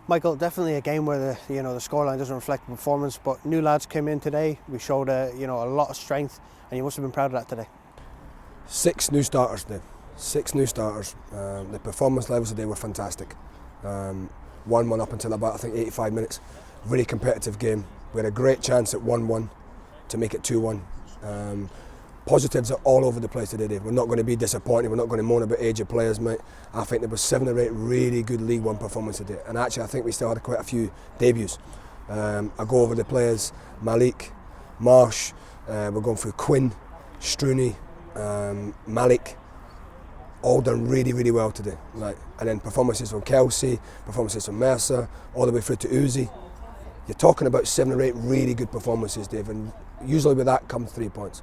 Michael, definitely a game where the scoreline doesn't reflect the performance, but new lads came in today. We showed a lot of strength, and you must have been proud of that today. 6 new starters, Dave. 6 new starters. The performance levels today were fantastic. 1-1 up until about, I think, 85 minutes. Really competitive game. We had a great chance at 1-1 to make it 2-1. Positives are all over the place today, Dave. We're not going to be disappointed. We're not going to moan about age of players, mate. I think there was 7 or 8 really good League One performances today. And actually, I think we still had quite a few debuts. I go over the players. Malik, Marsh, we're going through Quinn, Strooney, Malik. All done really, really well today. And then performances from Kelsey, performances from Mercer, all the way through to Uzi. You're talking about 7 or 8 really good performances, Dave, and usually with that comes 3 points.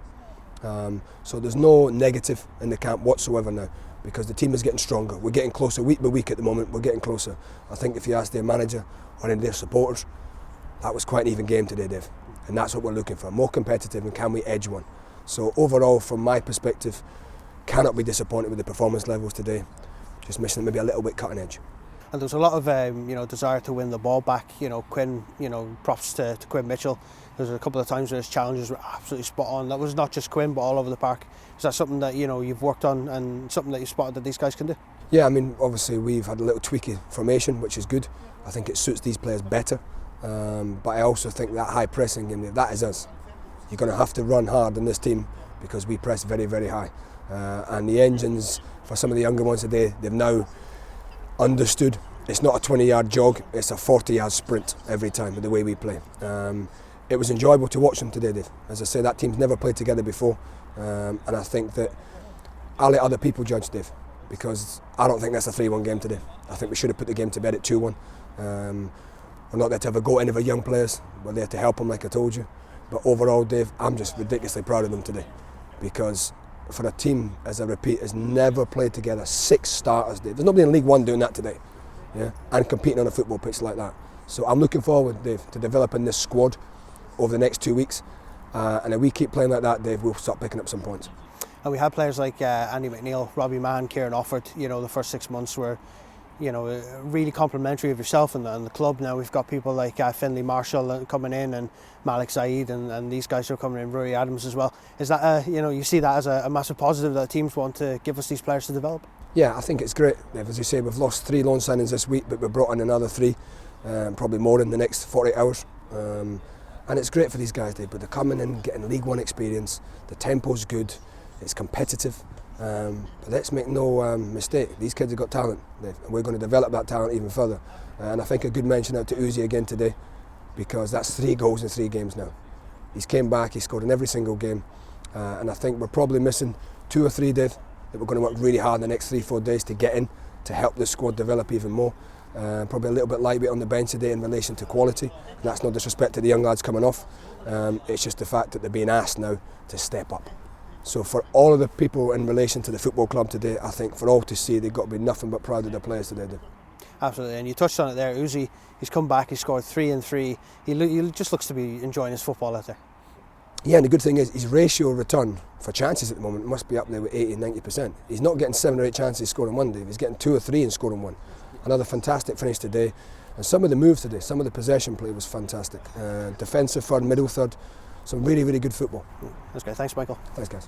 So there's no negative in the camp whatsoever now, because the team is getting stronger. We're getting closer week by week at the moment. We're getting closer. I think if you ask their manager or any of their supporters, that was quite an even game today, Dave. And that's what we're looking for, more competitive, and can we edge one? So overall, from my perspective, cannot be disappointed with the performance levels today. Just missing maybe a little bit cutting edge. And there's a lot of desire to win the ball back. Quinn, props to Quinn Mitchell. There's a couple of times where his challenges were absolutely spot on. That was not just Quinn, but all over the park. Is that something that you've worked on and something that you spotted that these guys can do? Yeah, I mean, obviously we've had a little tweaky formation, which is good. I think it suits these players better. But I also think that high pressing game, that is us. You're going to have to run hard in this team because we press very, very high. And the engines, for some of the younger ones today, they've now understood it's not a 20-yard jog, it's a 40-yard sprint every time with the way we play. It was enjoyable to watch them today, Dave. As I say, that team's never played together before, and I think that I'll let other people judge, Dave, because I don't think that's a 3-1 game today. I think we should have put the game to bed at 2-1. We're not there to have a go at any of our young players, we're there to help them, like I told you. But overall, Dave, I'm just ridiculously proud of them today, because for a team, as I repeat, has never played together, 6 starters, Dave. There's nobody in League One doing that today, yeah, and competing on a football pitch like that. So I'm looking forward, Dave, to developing this squad over the next 2 weeks, and if we keep playing like that, Dave, we'll start picking up some points. And we had players like Andy McNeil, Robbie Mann, Kieran Offord. The first 6 months were really complimentary of yourself and the club. Now we've got people like Finlay Marshall coming in, and Malik Saeed, and these guys are coming in, Rory Adams as well. Is that you see that as a massive positive that teams want to give us these players to develop? Yeah, I think it's great. As you say, we've lost 3 loan signings this week, but we've brought in another 3, probably more in the next 48 hours. And it's great for these guys, Dave, but they're coming in, getting League One experience. The tempo's good, it's competitive. But let's make no mistake, these kids have got talent, Dave, and we're going to develop that talent even further. And I think a good mention out to Uzi again today, because that's 3 goals in 3 games now. He's came back, he scored in every single game, and I think we're probably missing 2 or 3, Dave, that we're going to work really hard in the next 3-4 days to get in, to help this squad develop even more. Probably a little bit lightweight on the bench today in relation to quality, and that's no disrespect to the young lads coming off. It's just the fact that they're being asked now to step up. So for all of the people in relation to the football club today, I think for all to see, they've got to be nothing but proud of their players today. Absolutely, and you touched on it there. Uzi, he's come back, he's scored 3 and 3. He just looks to be enjoying his football out there. Yeah, and the good thing is his ratio of return for chances at the moment must be up there with 80-90%. He's not getting 7 or 8 chances scoring one day, he's getting 2 or 3 and scoring 1. Another fantastic finish today, and some of the moves today, some of the possession play was fantastic. Defensive third, middle third, some really, really good football. That's great, thanks Michael. Thanks guys.